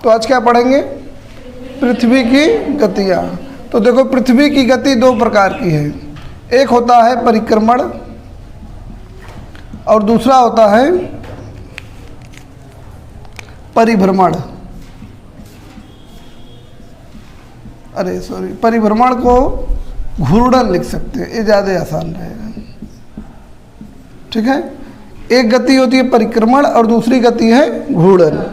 तो आज क्या पढ़ेंगे? पृथ्वी की गतियाँ। तो देखो पृथ्वी की गति दो प्रकार की है, एक होता है परिक्रमण और दूसरा होता है परिभ्रमण। अरे सॉरी, परिभ्रमण को घूर्णन लिख सकते हैं, ये ज़्यादा आसान रहेगा। ठीक है, एक गति होती है परिक्रमण और दूसरी गति है घूर्णन।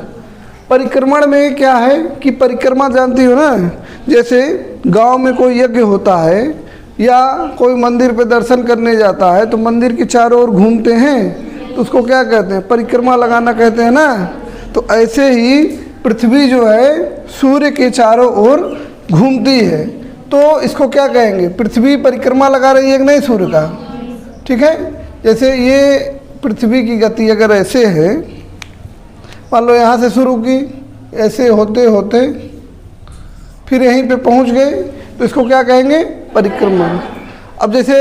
परिक्रमण में क्या है कि परिक्रमा जानती हो ना, जैसे गांव में कोई यज्ञ होता है या कोई मंदिर पे दर्शन करने जाता है तो मंदिर के चारों ओर घूमते हैं, तो उसको क्या कहते हैं? परिक्रमा लगाना कहते हैं ना। तो ऐसे ही पृथ्वी जो है सूर्य के चारों ओर घूमती है, तो इसको क्या कहेंगे? पृथ्वी परिक्रमा लगा रही है कि नहीं सूर्य का। ठीक है, जैसे ये पृथ्वी की गति अगर ऐसे है, मान लो यहाँ से शुरू की, ऐसे होते होते फिर यहीं पे पहुँच गए, तो इसको क्या कहेंगे? परिक्रमा। अब जैसे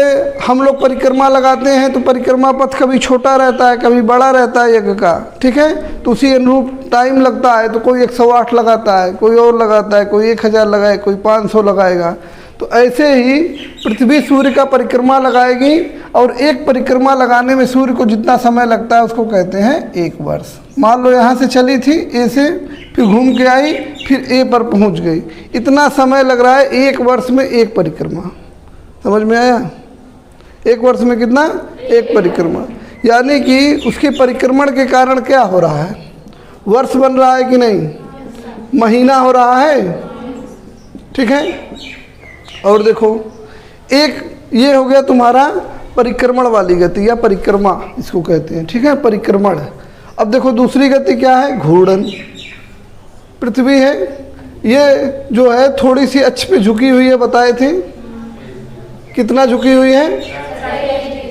हम लोग परिक्रमा लगाते हैं तो परिक्रमा पथ कभी छोटा रहता है कभी बड़ा रहता है यज्ञ का। ठीक है, तो उसी अनुरूप टाइम लगता है, तो कोई 108 लगाता है, कोई और लगाता है, कोई 1000 लगाए, कोई 500 लगाएगा। तो ऐसे ही पृथ्वी सूर्य का परिक्रमा लगाएगी और एक परिक्रमा लगाने में सूर्य को जितना समय लगता है उसको कहते हैं 1 वर्ष। मान लो यहाँ से चली थी ए से, फिर घूम के आई, फिर ए पर पहुँच गई, इतना समय लग रहा है 1 वर्ष में एक परिक्रमा। समझ में आया? 1 वर्ष में कितना? एक परिक्रमा। यानी कि उसके परिक्रमण के कारण क्या हो रहा है? वर्ष बन रहा है कि नहीं? महीना हो रहा है। ठीक है, और देखो एक ये हो गया तुम्हारा परिक्रमण वाली गति या परिक्रमा इसको कहते हैं। ठीक है, परिक्रमण। अब देखो दूसरी गति क्या है? घूर्णन। पृथ्वी है, ये जो है थोड़ी सी अक्ष पे झुकी हुई है, बताए थे कितना झुकी हुई है?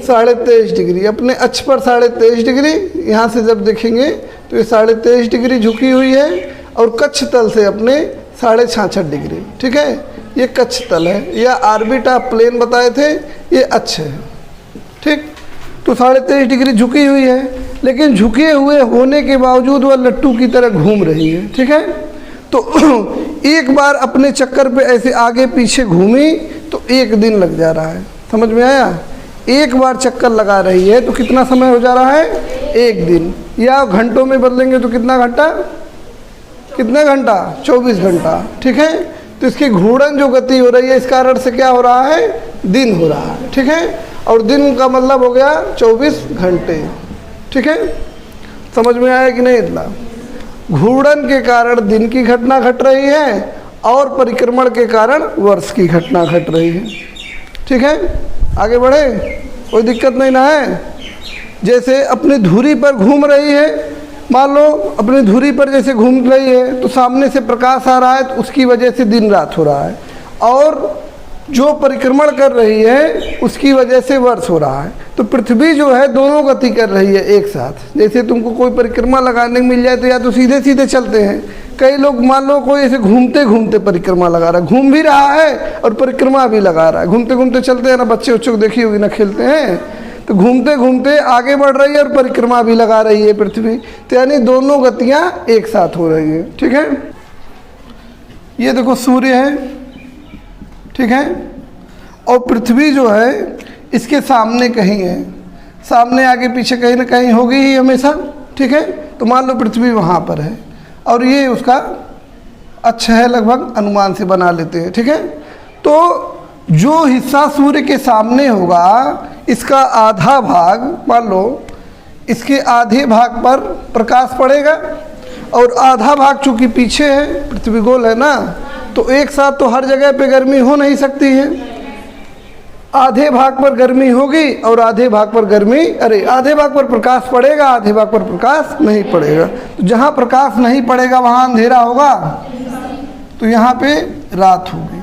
23.5 डिग्री। अपने अक्ष पर 23.5 डिग्री, यहाँ से जब देखेंगे तो ये 23.5 डिग्री झुकी हुई है और कक्ष तल से अपने 66.5 डिग्री। ठीक है, ये कक्ष तल है, या ऑर्बिट ऑफ प्लेन बताए थे, ये अक्ष है। ठीक, तो 23.5 डिग्री झुकी हुई है, लेकिन झुके हुए होने के बावजूद वह लट्टू की तरह घूम रही है। ठीक है, तो एक बार अपने चक्कर पे ऐसे आगे पीछे घूमी तो 1 दिन लग जा रहा है। समझ में आया? एक बार चक्कर लगा रही है तो कितना समय हो जा रहा है? 1 दिन। या घंटों में बदलेंगे तो कितना घंटा? कितना घंटा? 24 घंटा। ठीक है, तो इसकी घूर्णन जो गति हो रही है इस कारण से क्या हो रहा है? दिन हो रहा है। ठीक है, और दिन का मतलब हो गया 24 घंटे। ठीक है, समझ में आया कि नहीं? इतना घूर्णन के कारण दिन की घटना घट रही है और परिक्रमण के कारण वर्ष की घटना घट रही है। ठीक है, आगे बढ़े, कोई दिक्कत नहीं ना है? जैसे अपनी धुरी पर घूम रही है, मान लो अपनी धुरी पर जैसे घूम रही है तो सामने से प्रकाश आ रहा है तो उसकी वजह से दिन रात हो रहा है, और जो परिक्रमण कर रही है उसकी वजह से वर्ष हो रहा है। तो पृथ्वी जो है दोनों गति कर रही है एक साथ। जैसे तुमको कोई परिक्रमा लगाने मिल जाए तो या तो सीधे सीधे चलते हैं, कई लोग मान लो कोई ऐसे घूमते घूमते परिक्रमा लगा रहा है, घूम भी रहा है और परिक्रमा भी लगा रहा है। घूमते घूमते चलते हैं ना, बच्चे उच्चों को देखी होगी ना, खेलते हैं, तो घूमते घूमते आगे बढ़ रही है और परिक्रमा भी लगा रही है पृथ्वी। तो यानी दोनों गतियाँ एक साथ हो रही है। ठीक है, ये देखो सूर्य है। ठीक है, और पृथ्वी जो है इसके सामने कहीं है, सामने आगे पीछे कहीं ना कहीं होगी ही हमेशा। ठीक है, तो मान लो पृथ्वी वहाँ पर है और ये उसका अक्ष है, लगभग अनुमान से बना लेते हैं। ठीक है, तो जो हिस्सा सूर्य के सामने होगा इसका आधा भाग, मान लो इसके आधे भाग पर प्रकाश पड़ेगा और आधा भाग चूँकि पीछे है, पृथ्वी गोल है ना, तो एक साथ तो हर जगह पे गर्मी हो नहीं सकती है। आधे भाग पर गर्मी होगी और आधे भाग पर गर्मी, अरे आधे भाग पर प्रकाश पड़ेगा, आधे भाग पर प्रकाश नहीं पड़ेगा। तो जहाँ प्रकाश नहीं पड़ेगा वहाँ अंधेरा होगा, तो यहाँ पे रात होगी।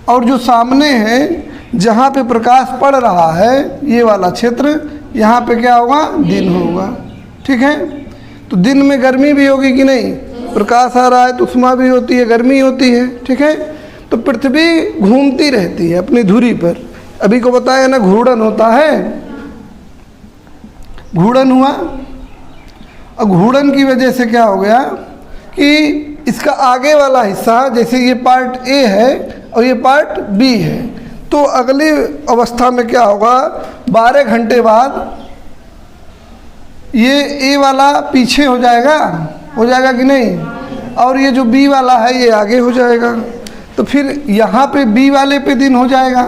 और जो सामने है जहाँ पे प्रकाश पड़ रहा है ये वाला क्षेत्र, यहाँ पे क्या होगा? दिन होगा। ठीक है, तो दिन में गर्मी भी होगी कि नहीं? प्रकाश आ रहा है तो उष्मा भी होती है, गर्मी होती है। ठीक है, तो पृथ्वी घूमती रहती है अपनी धुरी पर। अभी को बताया ना घूर्णन होता है, घूर्णन हुआ। और घूर्णन की वजह से क्या हो गया कि इसका आगे वाला हिस्सा, जैसे ये पार्ट ए है और ये पार्ट बी है, तो अगली अवस्था में क्या होगा, 12 घंटे बाद ये ए वाला पीछे हो जाएगा कि नहीं, और ये जो बी वाला है ये आगे हो जाएगा। तो फिर यहाँ पे बी वाले पे दिन हो जाएगा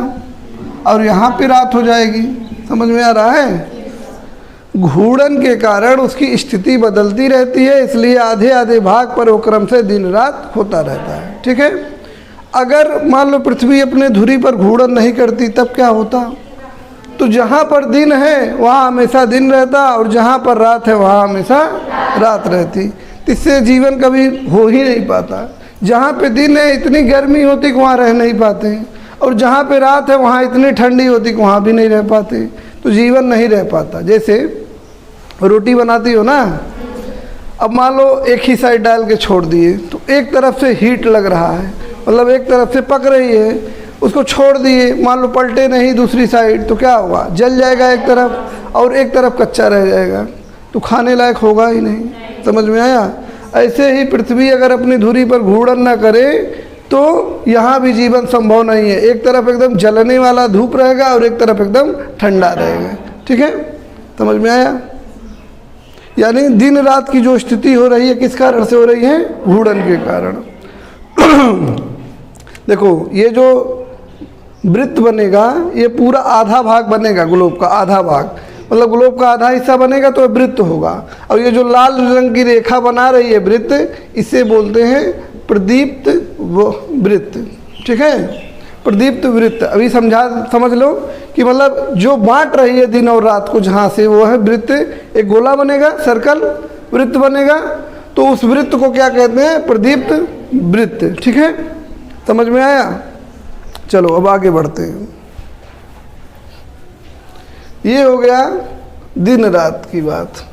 और यहाँ पे रात हो जाएगी। समझ में आ रहा है? घूर्णन के कारण उसकी स्थिति बदलती रहती है, इसलिए आधे आधे भाग पर वो क्रम से दिन रात होता रहता है। ठीक है। अगर मान लो पृथ्वी अपने धुरी पर घूर्णन नहीं करती तब क्या होता, तो जहाँ पर दिन है वहाँ हमेशा दिन रहता और जहाँ पर रात है वहाँ हमेशा रात रहती। इससे जीवन कभी हो ही नहीं पाता। जहाँ पे दिन है इतनी गर्मी होती कि वहाँ रह नहीं पाते, और जहाँ पे रात है वहाँ इतनी ठंडी होती कि वहाँ भी नहीं रह पाते, तो जीवन नहीं रह पाता। जैसे रोटी बनाती हो ना, अब मान लो एक ही साइड डाल के छोड़ दिए तो एक तरफ से हीट लग रहा है, मतलब एक तरफ से पक रही है, उसको छोड़ दिए, मान लो पलटे नहीं दूसरी साइड, तो क्या होगा, जल जाएगा एक तरफ और एक तरफ कच्चा रह जाएगा, तो खाने लायक होगा ही नहीं। समझ में आया? ऐसे ही पृथ्वी अगर अपनी धुरी पर घूर्णन ना करे तो यहाँ भी जीवन संभव नहीं है। एक तरफ एकदम जलने वाला धूप रहेगा और एक तरफ एकदम ठंडा रहेगा। ठीक है, समझ में आया? यानी दिन रात की जो स्थिति हो रही है किस कारण से हो रही है? घूर्णन के कारण। देखो ये जो वृत्त बनेगा ये पूरा आधा भाग बनेगा, ग्लोब का आधा भाग, मतलब ग्लोब का आधा हिस्सा बनेगा तो वृत्त होगा। और ये जो लाल रंग की रेखा बना रही है वृत्त, इसे बोलते हैं प्रदीप्त वृत्त। ठीक है, प्रदीप्त वृत्त। अभी समझ लो कि मतलब जो बांट रही है दिन और रात को जहाँ से, वो है वृत्त। एक गोला बनेगा, सर्कल वृत्त बनेगा, तो उस वृत्त को क्या कहते हैं? प्रदीप्त वृत्त। ठीक है, समझ में आया? चलो अब आगे बढ़ते हैं। ये हो गया दिन रात की बात।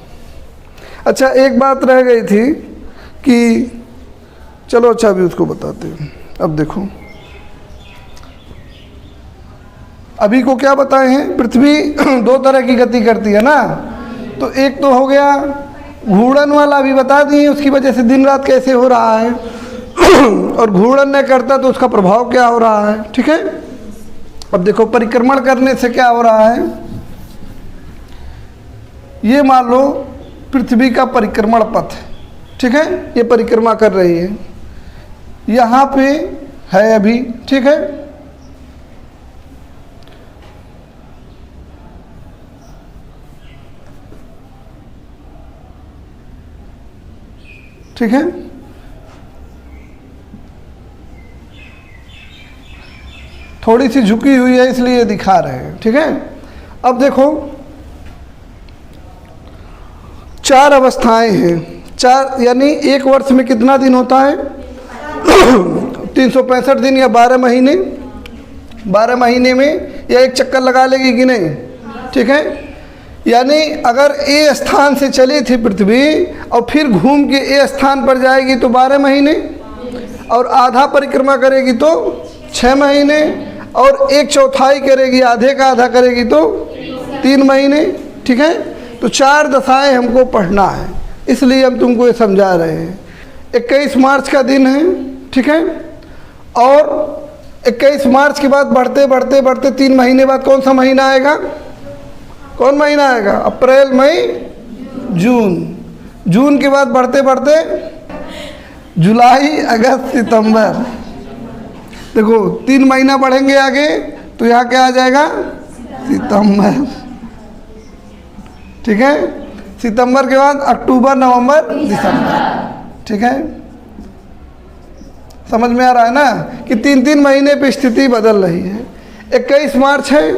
अच्छा एक बात रह गई थी कि चलो अच्छा अभी उसको बताते हैं। अब देखो अभी को क्या बताए हैं, पृथ्वी दो तरह की गति करती है ना, तो एक तो हो गया घूर्णन वाला, अभी बता दिए उसकी वजह से दिन रात कैसे हो रहा है, और घूर्णन नहीं करता तो उसका प्रभाव क्या हो रहा है। ठीक है, अब देखो परिक्रमण करने से क्या हो रहा है। ये मान लो पृथ्वी का परिक्रमण पथ, ठीक है, ये परिक्रमा कर रही है, यहाँ पे है अभी। ठीक है, ठीक है, थोड़ी सी झुकी हुई है इसलिए दिखा रहे हैं। ठीक है, अब देखो 4 अवस्थाएं हैं, 4 यानी एक वर्ष में कितना दिन होता है? 365 दिन या 12 महीने। 12 महीने में या एक चक्कर लगा लेगी कि नहीं? ठीक है, यानी अगर ए स्थान से चली थी पृथ्वी और फिर घूम के ए स्थान पर जाएगी तो 12 महीने, और आधा परिक्रमा करेगी तो 6 महीने, और 1/4 करेगी, आधे का आधा करेगी तो 3 महीने। ठीक है, तो 4 दशाएं हमको पढ़ना है, इसलिए हम तुमको ये समझा रहे हैं। 21 मार्च का दिन है। ठीक है, और 21 मार्च के बाद बढ़ते बढ़ते बढ़ते 3 महीने बाद कौन सा महीना आएगा? कौन महीना आएगा? अप्रैल, मई, जून। जून के बाद बढ़ते बढ़ते जुलाई, अगस्त, सितंबर। देखो 3 महीना बढ़ेंगे आगे तो यहाँ क्या आ जाएगा? सितंबर। ठीक है, सितंबर के बाद अक्टूबर, नवंबर, दिसंबर। ठीक है, समझ में आ रहा है ना कि 3-3 महीने पे स्थिति बदल रही है। 21 मार्च है,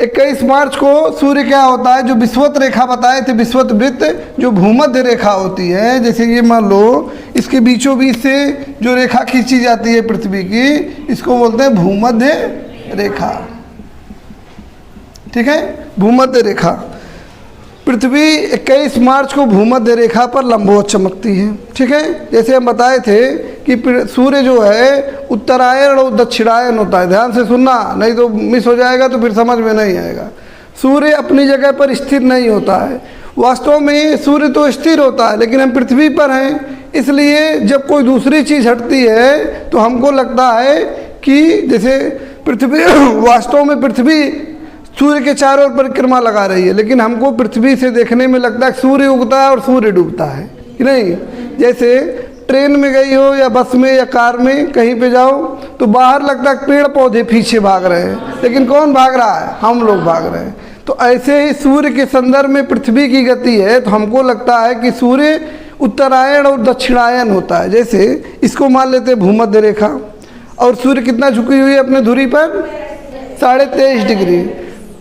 21 मार्च को सूर्य क्या होता है? जो विषुवत रेखा बताए थे, विषुवत वृत्त जो भूमध्य रेखा होती है, जैसे ये मान लो इसके बीचों बीच से जो रेखा खींची जाती है पृथ्वी की, इसको बोलते हैं भूमध्य रेखा। ठीक है, भूमध्य रेखा। पृथ्वी 21 मार्च को भूमध्य रेखा पर लंबवत चमकती है। ठीक है, जैसे हम बताए थे कि सूर्य जो है उत्तरायण और दक्षिणायन होता है। ध्यान से सुनना, नहीं तो मिस हो जाएगा तो फिर समझ में नहीं आएगा। सूर्य अपनी जगह पर स्थिर नहीं होता है, वास्तव में सूर्य तो स्थिर होता है, लेकिन हम पृथ्वी पर हैं, इसलिए जब कोई दूसरी चीज़ हटती है तो हमको लगता है कि जैसे पृथ्वी वास्तव में पृथ्वी सूर्य के चारों ओर परिक्रमा लगा रही है, लेकिन हमको पृथ्वी से देखने में लगता है सूर्य उगता है और सूर्य डूबता है कि नहीं। जैसे ट्रेन में गई हो या बस में या कार में कहीं पे जाओ तो बाहर लगता है पेड़ पौधे पीछे भाग रहे हैं, लेकिन कौन भाग रहा है? हम लोग भाग रहे हैं। तो ऐसे ही सूर्य के संदर्भ में पृथ्वी की गति है, तो हमको लगता है कि सूर्य उत्तरायण और दक्षिणायन होता है। जैसे इसको मान लेते हैं भूमध्य रेखा, और सूर्य कितना झुकी हुई है अपने धुरी पर? 23.5 डिग्री।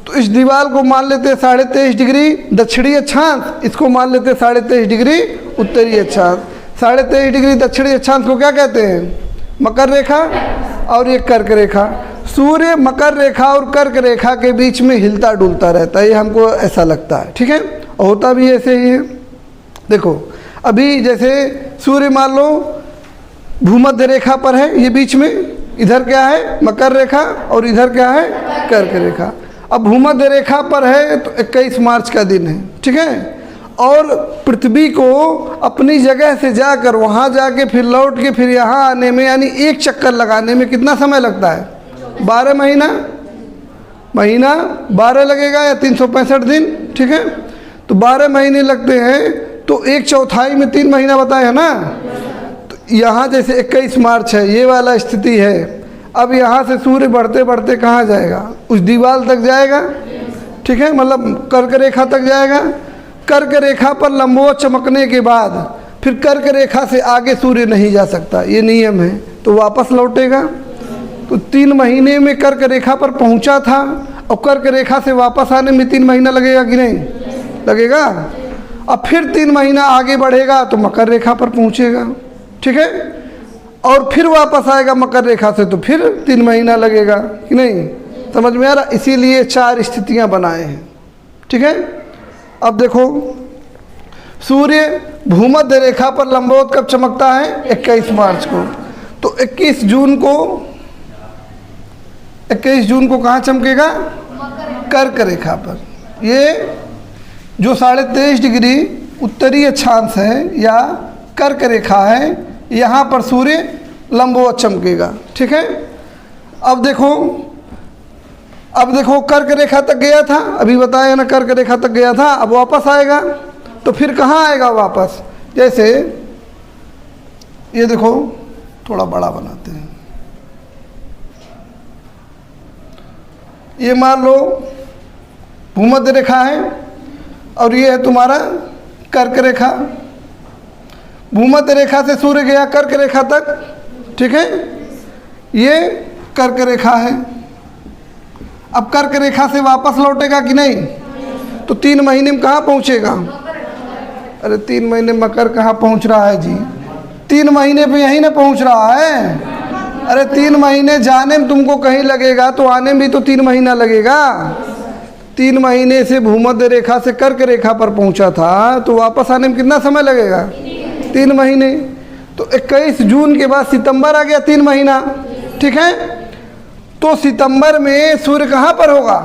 तो इस दीवार को मान लेते हैं 23.5 डिग्री दक्षिणी अक्षांश, इसको मान लेते हैं 23.5 डिग्री उत्तरी अक्षांश। 23.5 डिग्री दक्षिणी अक्षांश को क्या कहते हैं? मकर रेखा, और ये कर्क रेखा। सूर्य मकर रेखा और कर्क रेखा के बीच में हिलता डुलता रहता है, ये हमको ऐसा लगता है, ठीक है। और होता भी ऐसे ही है। देखो अभी जैसे सूर्य मान लो भूमध्य रेखा पर है, ये बीच में, इधर क्या है? मकर रेखा, और इधर क्या है? कर्क रेखा। अब भूमध्य रेखा पर है तो 21 मार्च का दिन है, ठीक है। और पृथ्वी को अपनी जगह से जाकर वहाँ जाके फिर लौट के फिर यहाँ आने में, यानी एक चक्कर लगाने में कितना समय लगता है? 12 महीना 12 लगेगा या 365 दिन, ठीक है। तो 12 महीने लगते हैं, तो 1/4 में 3 महीना बताए है ना। तो यहाँ जैसे 21 मार्च है, ये वाला स्थिति है। अब यहाँ से सूर्य बढ़ते बढ़ते कहाँ जाएगा? उस दीवार तक जाएगा, ठीक है, मतलब कर्क रेखा तक जाएगा। कर्क रेखा पर लंबवत चमकने के बाद फिर कर्क रेखा से आगे सूर्य नहीं जा सकता, ये नियम है, तो वापस लौटेगा। तो 3 महीने में कर्क रेखा पर पहुंचा था, और कर्क रेखा से वापस आने में 3 महीना लगेगा कि नहीं लगेगा? अब फिर 3 महीना आगे बढ़ेगा तो मकर रेखा पर पहुंचेगा, ठीक है, और फिर वापस आएगा मकर रेखा से तो फिर 3 महीना लगेगा कि नहीं। समझ में आ रहा? इसीलिए 4 स्थितियां बनाए हैं, ठीक है। अब देखो सूर्य भूमध्य रेखा पर लंबवत कब चमकता है? 21 मार्च को। तो 21 जून को कहाँ चमकेगा? कर्क रेखा पर। ये जो 23.5 डिग्री उत्तरी अक्षांश है या कर्क रेखा है, यहाँ पर सूर्य लंबवत चमकेगा, ठीक है। अब देखो कर्क रेखा तक गया था, अभी बताया ना, कर्क रेखा तक गया था, अब वापस आएगा तो फिर कहाँ आएगा वापस? जैसे ये देखो, थोड़ा बड़ा बनाते हैं, ये मान लो भूमध्य रेखा है और ये है तुम्हारा कर्क रेखा। भूमध्य रेखा से सूर्य गया कर्क रेखा तक, ठीक है, ये कर्क रेखा है। अब कर्क रेखा से वापस लौटेगा कि नहीं? तो 3 महीने में कहाँ पहुँचेगा? अरे 3 महीने मकर कहाँ पहुँच रहा है जी? 3 महीने पे यहीं ना पहुँच रहा है। अरे 3 महीने जाने में तुमको कहीं लगेगा तो आने में भी तो 3 महीना लगेगा। 3 महीने से भूमध्य रेखा से कर्क रेखा पर पहुँचा था तो वापस आने में कितना समय लगेगा? 3 महीने। तो 21 जून के बाद सितंबर आ गया, 3 महीना, ठीक है। तो सितंबर में सूर्य कहाँ पर होगा?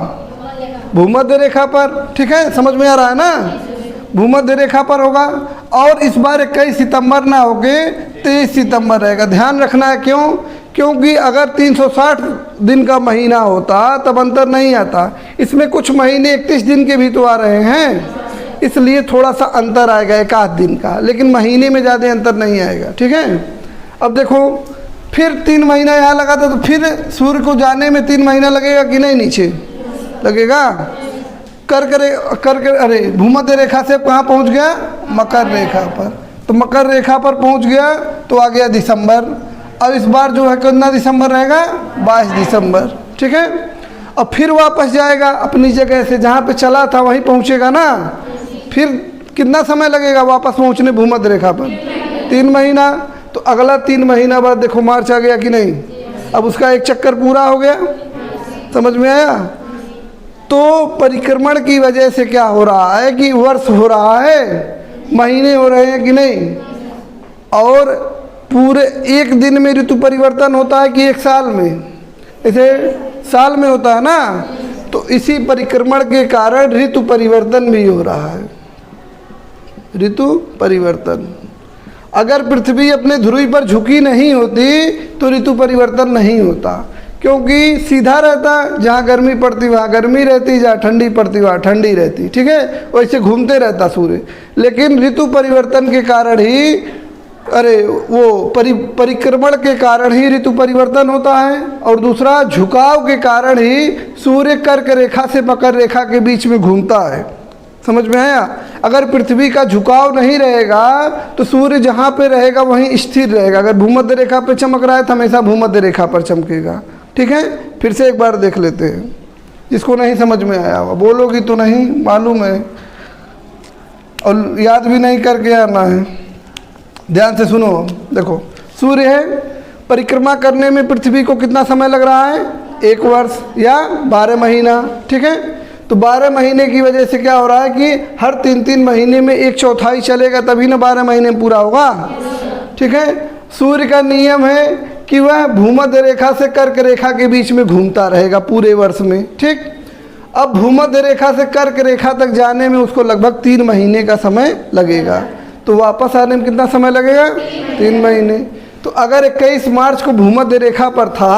भूमध्य रेखा पर, ठीक है, समझ में आ रहा है ना? भूमध्य रेखा पर होगा। और इस बार 21 सितंबर ना होके 23 सितंबर रहेगा। ध्यान रखना है, क्यों? क्योंकि अगर 360 दिन का महीना होता तब अंतर नहीं आता। इसमें कुछ महीने 31 दिन के भी तो आ रहे हैं, इसलिए थोड़ा सा अंतर आएगा 1 दिन का, लेकिन महीने में ज़्यादा अंतर नहीं आएगा, ठीक है। अब देखो फिर 3 महीना यहाँ लगा था तो फिर सूर्य को जाने में 3 महीना लगेगा कि नहीं? नीचे लगेगा। अरे भूमध्य रेखा से कहाँ पहुँच गया? मकर रेखा पर। तो मकर रेखा पर पहुँच गया तो आ गया दिसंबर। अब इस बार जो है कितना दिसंबर रहेगा? 22 दिसंबर, ठीक है। अब फिर वापस जाएगा अपनी जगह से, जहाँ पे चला था वहीं पहुँचेगा ना। फिर कितना समय लगेगा वापस पहुँचने भूमध्य रेखा पर? 3 महीना। तो अगला 3 महीना बाद देखो मार्च आ गया कि नहीं? अब उसका एक चक्कर पूरा हो गया, समझ में आया? तो परिक्रमण की वजह से क्या हो रहा है कि वर्ष हो रहा है, महीने हो रहे हैं कि नहीं। और पूरे एक दिन में ऋतु परिवर्तन होता है कि 1 साल में? ऐसे साल में होता है ना। तो इसी परिक्रमण के कारण ऋतु परिवर्तन भी हो रहा है। ऋतु परिवर्तन। अगर पृथ्वी अपने ध्रुव पर झुकी नहीं होती तो ऋतु परिवर्तन नहीं होता, क्योंकि सीधा रहता, जहाँ गर्मी पड़ती वहाँ गर्मी रहती, जहाँ ठंडी पड़ती वहाँ ठंडी रहती, ठीक है, वैसे घूमते रहता सूर्य। लेकिन ऋतु परिवर्तन के कारण ही, वो परिक्रमण के कारण ही ऋतु परिवर्तन होता है, और दूसरा झुकाव के कारण ही सूर्य कर्क रेखा से मकर रेखा के बीच में घूमता है। समझ में आया? अगर पृथ्वी का झुकाव नहीं रहेगा तो सूर्य जहाँ पे रहेगा वहीं स्थिर रहेगा। अगर भूमध्य रेखा पे चमक रहा है तो हमेशा भूमध्य रेखा पर चमकेगा। ठीक है, फिर से एक बार देख लेते हैं, जिसको नहीं समझ में आया हुआ बोलोगी तो नहीं मालूम है, और याद भी नहीं करके आना है। ध्यान से सुनो, देखो सूर्य है, परिक्रमा करने में पृथ्वी को कितना समय लग रहा है? 1 वर्ष या 12 महीना। ठीक है, तो 12 महीने की वजह से क्या हो रहा है कि हर 3-3 महीने में 1/4 चलेगा, तभी ना 12 महीने में पूरा होगा। ठीक है, सूर्य का नियम है कि वह भूमध्य रेखा से कर्क रेखा के बीच में घूमता रहेगा पूरे वर्ष में। ठीक, अब भूमध्य रेखा से कर्क रेखा तक जाने में उसको लगभग 3 महीने का समय लगेगा, तो वापस आने में कितना समय लगेगा? 3 महीने। तो अगर 21 मार्च को भूमध्य रेखा पर था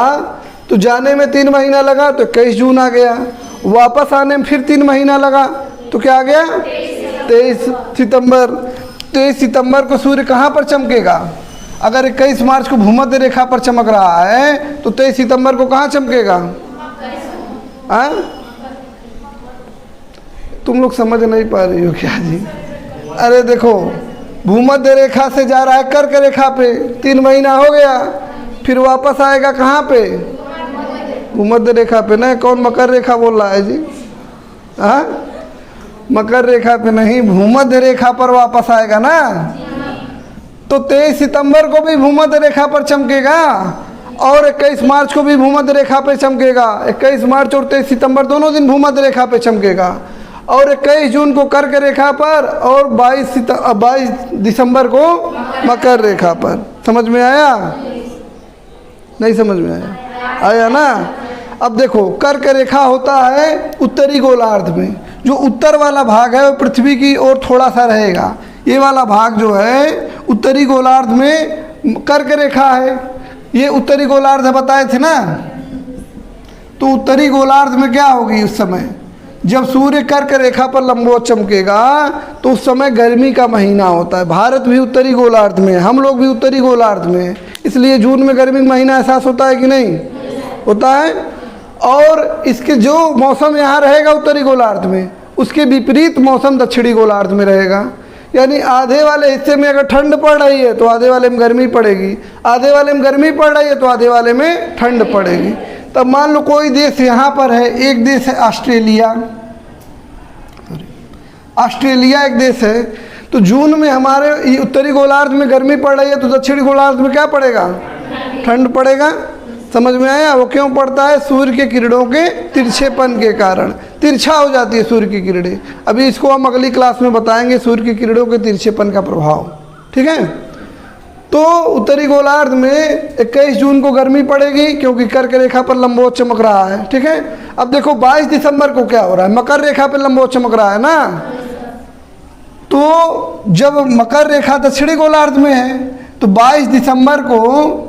तो जाने में 3 महीना लगा, तो 21 जून आ गया। वापस आने में फिर 3 महीना लगा, तो क्या आ गया? 23 सितंबर। 23 सितंबर को सूर्य कहाँ पर चमकेगा? अगर 21 मार्च को भूमध्य रेखा पर चमक रहा है तो 23 सितंबर को कहाँ चमकेगा? तुम लोग समझ नहीं पा रही हो क्या जी? अरे देखो, भूमध्य रेखा से जा रहा है कर्क रेखा पे, 3 महीना हो गया, फिर वापस आएगा कहाँ पे? भूमध्य रेखा पे। नहीं, कौन मकर रेखा बोल रहा है जी? मकर रेखा पे नहीं, भूमध्य रेखा पर वापस आएगा ना। तो 23 सितंबर को भी भूमध्य रेखा पर चमकेगा और 21 मार्च को भी भूमध्य रेखा पे चमकेगा। 21 मार्च और 23 सितंबर दोनों दिन भूमध्य रेखा पे चमकेगा, और 21 जून को कर्क रेखा पर और 22 दिसंबर को मकर रेखा पर। समझ में आया? नहीं समझ में आया? आया ना? अब देखो, कर्क रेखा होता है उत्तरी गोलार्ध में, जो उत्तर वाला भाग है वो पृथ्वी की ओर थोड़ा सा रहेगा। ये वाला भाग जो है उत्तरी गोलार्ध में कर्क रेखा है। ये उत्तरी गोलार्ध बताए थे ना, तो उत्तरी गोलार्ध में क्या होगी उस समय? जब सूर्य कर्क रेखा पर लंबवत चमकेगा तो उस समय गर्मी का महीना होता है। भारत भी उत्तरी गोलार्ध में है, हम लोग भी उत्तरी गोलार्ध में है, इसलिए जून में गर्मी का महीना एहसास होता है कि नहीं होता है। और इसके जो मौसम यहाँ रहेगा उत्तरी गोलार्ध में, उसके विपरीत मौसम दक्षिणी गोलार्ध में रहेगा। यानी आधे वाले हिस्से में अगर ठंड पड़ रही है तो आधे वाले में गर्मी पड़ेगी, आधे वाले में गर्मी पड़ रही है तो आधे वाले में ठंड पड़ेगी। तब मान लो कोई देश यहाँ पर है, एक देश है ऑस्ट्रेलिया, ऑस्ट्रेलिया एक देश है, तो जून में हमारे उत्तरी गोलार्ध में गर्मी पड़ रही है तो दक्षिणी गोलार्ध में क्या पड़ेगा? ठंड पड़ेगा। समझ में आया? वो क्यों पड़ता है? सूर्य के किरणों के तिरछेपन के कारण तिरछा हो जाती है सूर्य की किरणें। अभी इसको हम अगली क्लास में बताएंगे, सूर्य की किरणों के तिरछेपन का प्रभाव। ठीक है, तो उत्तरी गोलार्ध में 21 जून को गर्मी पड़ेगी क्योंकि कर्क रेखा पर लंबवत चमक रहा है। ठीक है, अब देखो 22 दिसंबर को क्या हो रहा है? मकर रेखा पर लंबवत चमक रहा है ना, तो जब मकर रेखा दक्षिणी गोलार्ध में है तो 22 दिसंबर को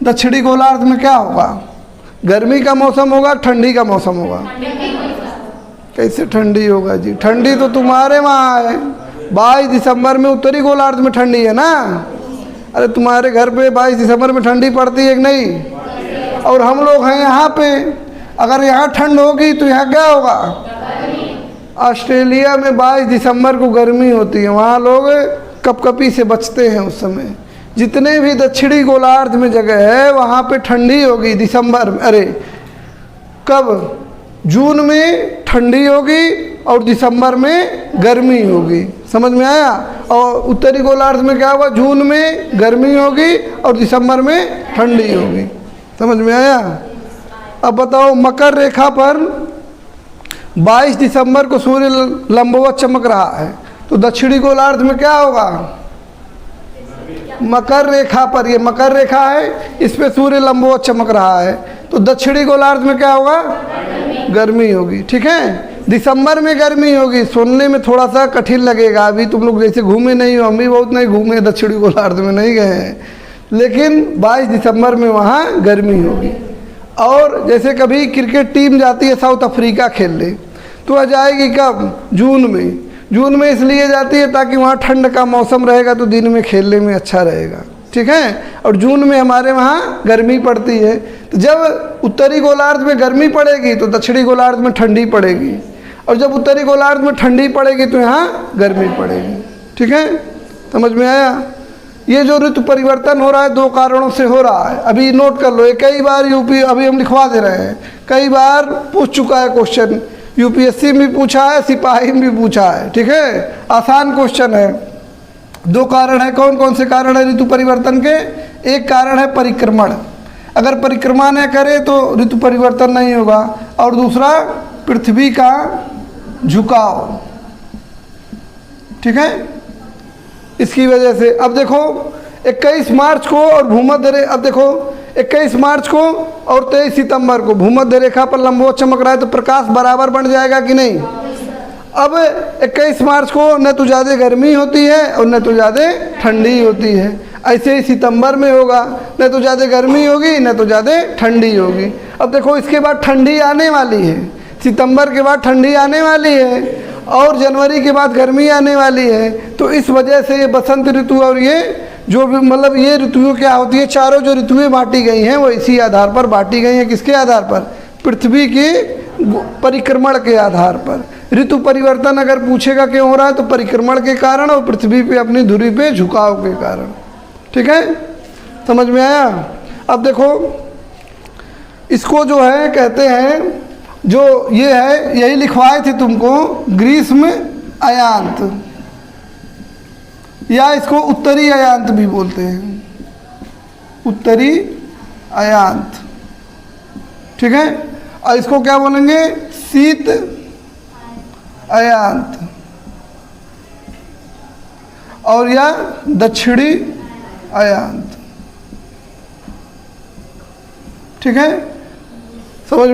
दक्षिणी गोलार्ध में क्या होगा? गर्मी का मौसम होगा, ठंडी का मौसम होगा? कैसे ठंडी होगा जी? ठंडी तो तुम्हारे वहाँ है, 22 दिसंबर में उत्तरी गोलार्ध में ठंडी है ना। अरे तुम्हारे घर पे 22 दिसंबर में ठंडी पड़ती है कि नहीं? और हम लोग हैं यहाँ पे, अगर यहाँ ठंड होगी तो यहाँ क्या होगा? ऑस्ट्रेलिया में 22 दिसंबर को गर्मी होती है, वहाँ लोग कपकपी से बचते हैं उस समय। जितने भी दक्षिणी गोलार्ध में जगह है वहाँ पे ठंडी होगी दिसंबर में, अरे कब? जून में ठंडी होगी और दिसंबर में गर्मी होगी। समझ में आया? और उत्तरी गोलार्ध में क्या होगा? जून में गर्मी होगी और दिसंबर में ठंडी होगी। समझ में आया? अब बताओ, मकर रेखा पर 22 दिसंबर को सूर्य लंबवत चमक रहा है तो दक्षिणी गोलार्ध में क्या होगा? मकर रेखा पर, ये मकर रेखा है, इस पे सूर्य लंबवत चमक रहा है तो दक्षिणी गोलार्ध में क्या होगा? गर्मी होगी। ठीक है, दिसंबर में गर्मी होगी, सुनने में थोड़ा सा कठिन लगेगा। अभी तुम लोग जैसे घूमे नहीं हो, हम भी बहुत नहीं घूमे, दक्षिणी गोलार्ध में नहीं गए हैं, लेकिन 22 दिसंबर में वहाँ गर्मी होगी। और जैसे कभी क्रिकेट टीम जाती है साउथ अफ्रीका खेलने, तो आ जाएगी कब? जून में। जून में इसलिए जाती है ताकि वहाँ ठंड का मौसम रहेगा तो दिन में खेलने में अच्छा रहेगा, ठीक है। और जून में हमारे वहाँ गर्मी पड़ती है, तो जब उत्तरी गोलार्ध में गर्मी पड़ेगी तो दक्षिणी गोलार्ध में ठंडी पड़ेगी, और जब उत्तरी गोलार्ध में ठंडी पड़ेगी तो यहाँ गर्मी पड़ेगी, ठीक है। समझ में आया? ये जो ऋतु परिवर्तन हो रहा है 2 कारणों से हो रहा है। अभी नोट कर लो, ये कई बार यूपी, अभी हम लिखवा दे रहे हैं, कई बार पूछ चुका है क्वेश्चन, यूपीएससी में भी पूछा है, सिपाही में भी पूछा है, ठीक है। आसान क्वेश्चन है। 2 कारण है। कौन कौन से कारण है ऋतु परिवर्तन के? एक कारण है परिक्रमण, अगर परिक्रमा न करे तो ऋतु परिवर्तन नहीं होगा, और दूसरा पृथ्वी का झुकाव, ठीक है। इसकी वजह से अब देखो 21 मार्च को और भूमध्य रेखा, अब देखो 21 मार्च को और 23 सितंबर को भूमध्य रेखा पर लंबवत चमक रहा है, तो प्रकाश बराबर बन जाएगा कि नहीं? अब 21 मार्च को न तो ज़्यादा गर्मी होती है और न तो ज़्यादा ठंडी होती है। ऐसे ही सितंबर में होगा, न तो ज़्यादा गर्मी होगी न तो ज़्यादा ठंडी होगी। अब देखो इसके बाद ठंडी आने वाली है, सितंबर के बाद ठंडी आने वाली है, और जनवरी के बाद गर्मी आने वाली है। तो इस वजह से ये बसंत ऋतु और ये जो भी मतलब ये ऋतुएं क्या होती है, चारों जो ऋतुएं बांटी गई हैं वो इसी आधार पर बांटी गई हैं। किसके आधार पर? पृथ्वी के परिक्रमण के आधार पर। ऋतु परिवर्तन अगर पूछेगा क्यों हो रहा है, तो परिक्रमण के कारण और पृथ्वी पे अपनी धुरी पे झुकाव के कारण, ठीक है। समझ में आया? अब देखो इसको जो है कहते हैं, जो ये है यही लिखवाए थे तुमको, ग्रीष्म अयांत, या इसको उत्तरी अयांत भी बोलते हैं, उत्तरी अयांत, ठीक है। और इसको क्या बोलेंगे? शीत अयांत, और या दक्षिणी अयांत, ठीक है। समझ में